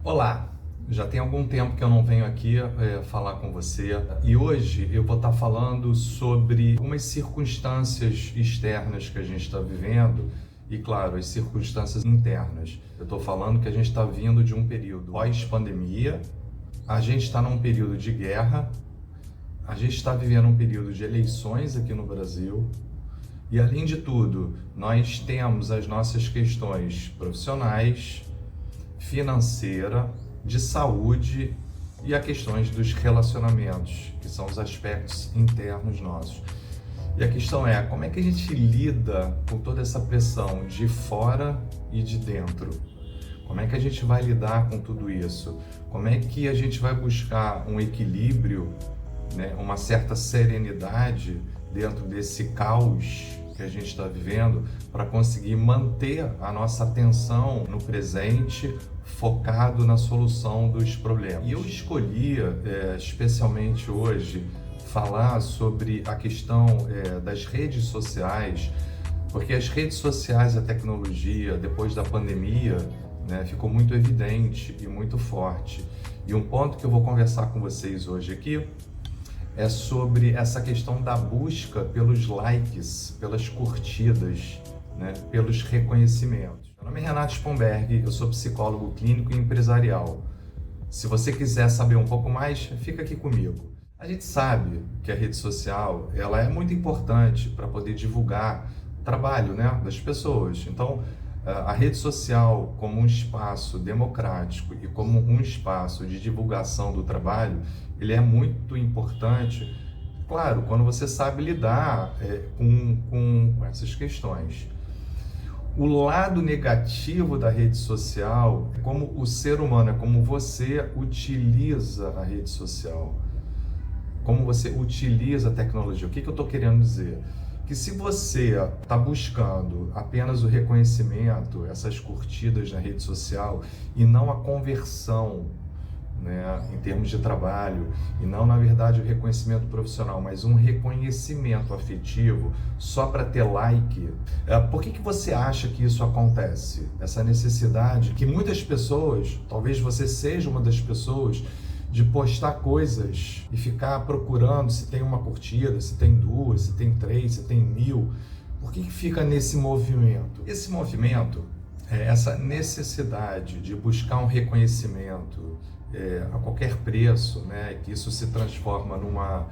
Olá, já tem algum tempo que eu não venho aqui falar com você e hoje eu vou estar falando sobre algumas circunstâncias externas que a gente está vivendo e, claro, as circunstâncias internas. Eu estou falando que a gente está vindo de um período pós-pandemia, a gente está num período de guerra, a gente está vivendo um período de eleições aqui no Brasil. E além de tudo, nós temos as nossas questões profissionais, financeira, de saúde e as questões dos relacionamentos, que são os aspectos internos nossos. E a questão é, como é que a gente lida com toda essa pressão de fora e de dentro? Como é que a gente vai lidar com tudo isso? Como é que a gente vai buscar um equilíbrio, né, uma certa serenidade dentro desse caos que a gente está vivendo para conseguir manter a nossa atenção no presente, focado na solução dos problemas. E eu escolhi, especialmente hoje, falar sobre a questão das redes sociais, porque as redes sociais e a tecnologia, depois da pandemia, né, ficou muito evidente e muito forte. E um ponto que eu vou conversar com vocês hoje aqui é sobre essa questão da busca pelos likes, pelas curtidas, né, pelos reconhecimentos. Meu nome é Renato Spomberg, eu sou psicólogo clínico e empresarial. Se você quiser saber um pouco mais, fica aqui comigo. A gente sabe que a rede social ela é muito importante para poder divulgar o trabalho, né, das pessoas. Então, a rede social como um espaço democrático e como um espaço de divulgação do trabalho, ele é muito importante, claro, quando você sabe lidar com essas questões. O lado negativo da rede social é como o ser humano, é como você utiliza a rede social, como você utiliza a tecnologia. O que eu estou querendo dizer? Que se você está buscando apenas o reconhecimento, essas curtidas na rede social, e não a conversão, né, em termos de trabalho, e não, na verdade, o reconhecimento profissional, mas um reconhecimento afetivo só para ter like, por que você acha que isso acontece? Essa necessidade que muitas pessoas, talvez você seja uma das pessoas, de postar coisas e ficar procurando se tem uma curtida, se tem duas, se tem três, se tem 1000. Por que fica nesse movimento? Esse movimento, essa necessidade de buscar um reconhecimento a qualquer preço, né, que isso se transforma numa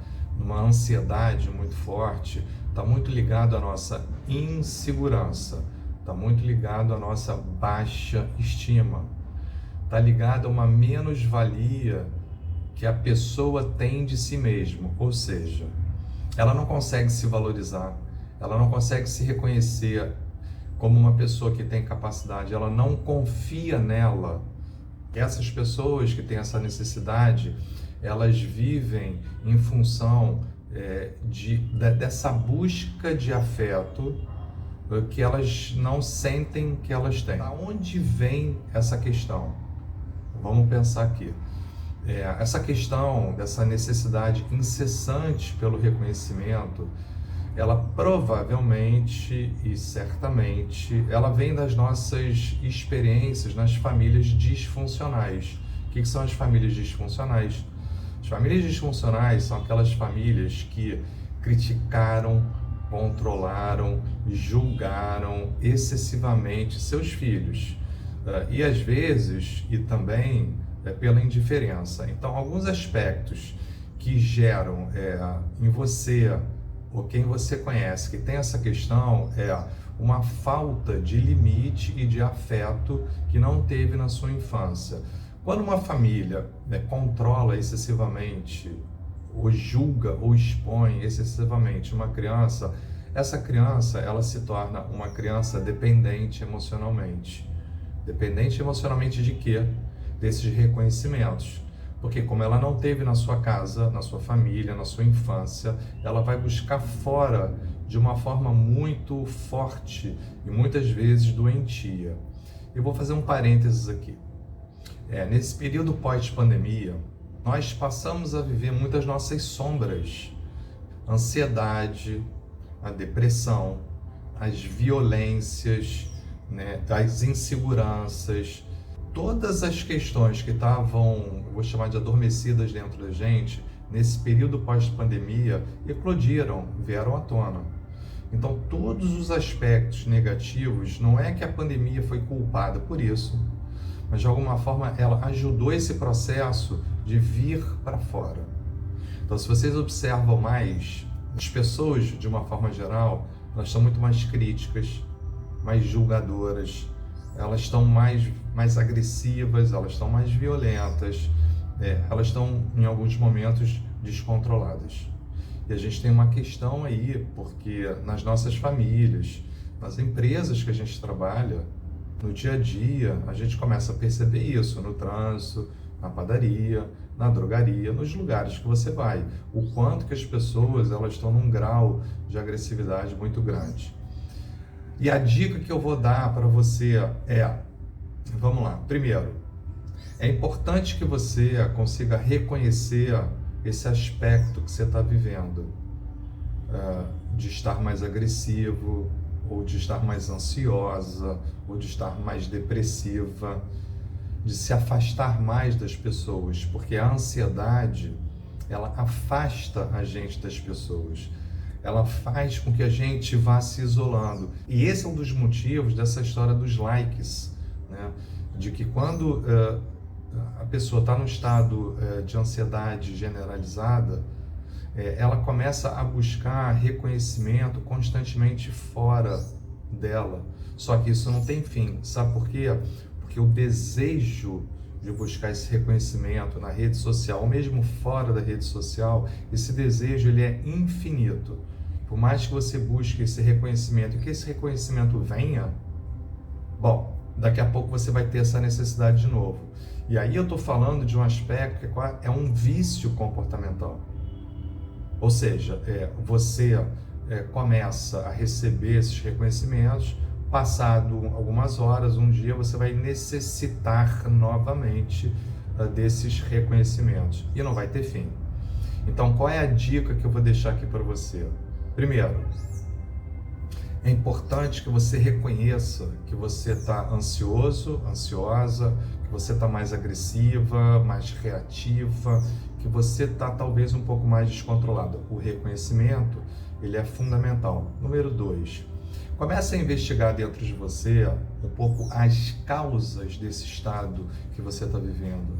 ansiedade muito forte, está muito ligado à nossa insegurança, está muito ligado à nossa baixa estima, está ligado a uma menos-valia que a pessoa tem de si mesma, ou seja, ela não consegue se valorizar, ela não consegue se reconhecer como uma pessoa que tem capacidade, ela não confia nela. Essas pessoas que têm essa necessidade, elas vivem em função dessa busca de afeto que elas não sentem que elas têm. Da onde vem essa questão? Vamos pensar aqui. Essa questão dessa necessidade incessante pelo reconhecimento, ela provavelmente e certamente, ela vem das nossas experiências nas famílias disfuncionais. O que são as famílias disfuncionais? As famílias disfuncionais são aquelas famílias que criticaram, controlaram, julgaram excessivamente seus filhos. E às vezes, e também pela indiferença. Então, alguns aspectos que geram em você, ou quem você conhece, que tem essa questão, uma falta de limite e de afeto que não teve na sua infância. Quando uma família controla excessivamente, ou julga, ou expõe excessivamente uma criança, essa criança ela se torna uma criança dependente emocionalmente. Dependente emocionalmente de quê? Desses reconhecimentos. Porque como ela não teve na sua casa, na sua família, na sua infância, ela vai buscar fora de uma forma muito forte e muitas vezes doentia. Eu vou fazer um parênteses aqui. Nesse período pós-pandemia, nós passamos a viver muitas nossas sombras. Ansiedade, a depressão, as violências, né, as inseguranças, todas as questões que estavam, vou chamar de adormecidas dentro da gente, nesse período pós-pandemia, eclodiram, vieram à tona. Então, todos os aspectos negativos, não é que a pandemia foi culpada por isso, mas de alguma forma ela ajudou esse processo de vir para fora. Então, se vocês observam mais, as pessoas, de uma forma geral, elas estão muito mais críticas, mais julgadoras, elas estão mais agressivas, elas estão mais violentas, elas estão, em alguns momentos, descontroladas. E a gente tem uma questão aí, porque nas nossas famílias, nas empresas que a gente trabalha, no dia a dia, a gente começa a perceber isso no trânsito, na padaria, na drogaria, nos lugares que você vai. O quanto que as pessoas elas estão num grau de agressividade muito grande. E a dica que eu vou dar para você vamos lá, primeiro, é importante que você consiga reconhecer esse aspecto que você está vivendo, de estar mais agressivo, ou de estar mais ansiosa, ou de estar mais depressiva, de se afastar mais das pessoas, porque a ansiedade, ela afasta a gente das pessoas, ela faz com que a gente vá se isolando. E esse é um dos motivos dessa história dos likes, né? De que quando a pessoa está num estado de ansiedade generalizada, ela começa a buscar reconhecimento constantemente fora dela. Só que isso não tem fim. Sabe por quê? Porque o desejo de buscar esse reconhecimento na rede social, ou mesmo fora da rede social, esse desejo ele é infinito. Por mais que você busque esse reconhecimento e que esse reconhecimento venha, bom, daqui a pouco você vai ter essa necessidade de novo. E aí eu estou falando de um aspecto que é um vício comportamental. Ou seja, você começa a receber esses reconhecimentos, passado algumas horas, um dia, você vai necessitar novamente desses reconhecimentos e não vai ter fim. Então, qual é a dica que eu vou deixar aqui para você? Primeiro, é importante que você reconheça que você está ansioso, ansiosa, que você está mais agressiva, mais reativa, que você está talvez um pouco mais descontrolada. O reconhecimento, ele é fundamental. Número 2, comece a investigar dentro de você um pouco as causas desse estado que você está vivendo.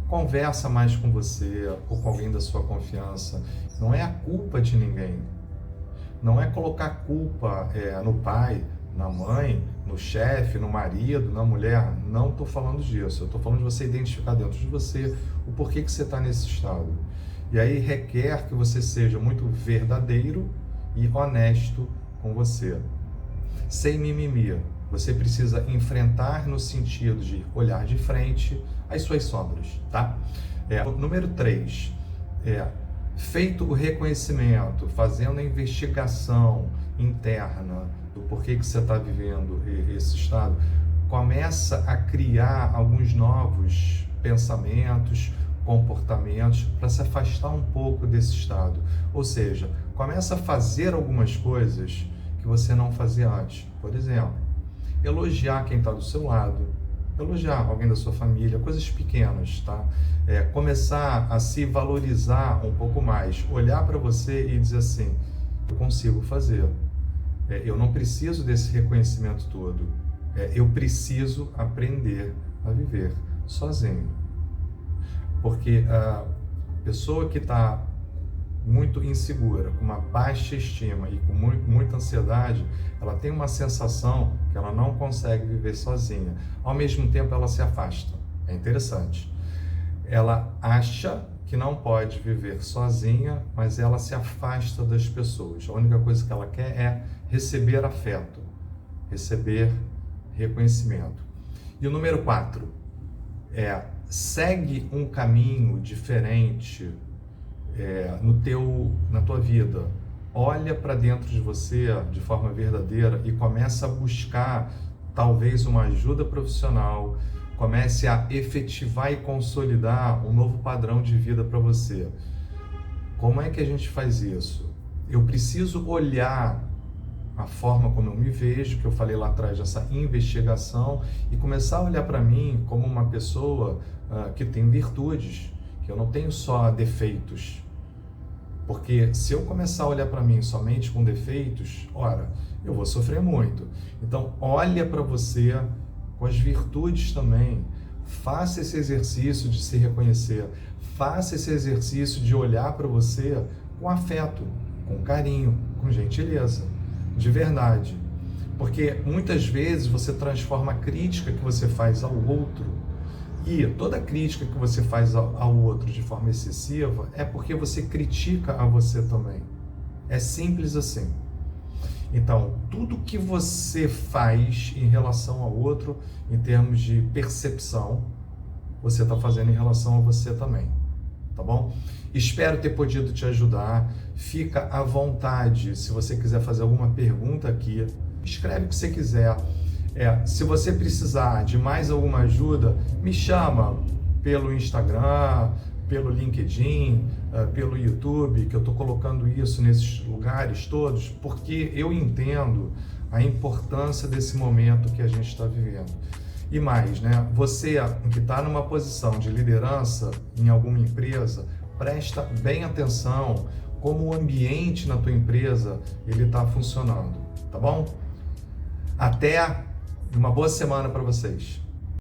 Conversa mais com você ou com alguém da sua confiança. Não é a culpa de ninguém. Não é colocar culpa no pai, na mãe, no chefe, no marido, na mulher. Não estou falando disso. Eu estou falando de você identificar dentro de você o porquê que você está nesse estado. E aí requer que você seja muito verdadeiro e honesto com você. Sem mimimi. Você precisa enfrentar no sentido de olhar de frente as suas sombras, tá? Número 3, feito o reconhecimento, fazendo a investigação interna do porquê que você está vivendo esse estado, começa a criar alguns novos pensamentos, comportamentos para se afastar um pouco desse estado. Ou seja, começa a fazer algumas coisas que você não fazia antes. Por exemplo, elogiar quem está do seu lado, elogiar alguém da sua família, coisas pequenas, tá? Começar a se valorizar um pouco mais, olhar para você e dizer assim, eu consigo fazer, eu não preciso desse reconhecimento todo, eu preciso aprender a viver sozinho. Porque a pessoa que está muito insegura, com uma baixa estima e com muita ansiedade, ela tem uma sensação que ela não consegue viver sozinha. Ao mesmo tempo, ela se afasta. É interessante. Ela acha que não pode viver sozinha, mas ela se afasta das pessoas. A única coisa que ela quer é receber afeto, receber reconhecimento. E o número 4 segue um caminho diferente na tua vida. Olha para dentro de você de forma verdadeira e começa a buscar talvez uma ajuda profissional, comece a efetivar e consolidar um novo padrão de vida para você. Como é que a gente faz isso? Eu preciso olhar a forma como eu me vejo, que eu falei lá atrás, dessa investigação, e começar a olhar para mim como uma pessoa que tem virtudes, que eu não tenho só defeitos. Porque se eu começar a olhar para mim somente com defeitos, ora, eu vou sofrer muito. Então, olha para você com as virtudes também. Faça esse exercício de se reconhecer. Faça esse exercício de olhar para você com afeto, com carinho, com gentileza, de verdade. Porque muitas vezes você transforma a crítica que você faz ao outro, e toda crítica que você faz ao outro de forma excessiva é porque você critica a você também. É simples assim. Então, tudo que você faz em relação ao outro, em termos de percepção, você está fazendo em relação a você também. Tá bom? Espero ter podido te ajudar. Fica à vontade, se você quiser fazer alguma pergunta aqui, escreve o que você quiser. Se você precisar de mais alguma ajuda, me chama pelo Instagram, pelo LinkedIn, pelo YouTube, que eu estou colocando isso nesses lugares todos, porque eu entendo a importância desse momento que a gente está vivendo. E mais, né? Você que está numa posição de liderança em alguma empresa, presta bem atenção como o ambiente na tua empresa ele está funcionando, tá bom? Até uma boa semana para vocês.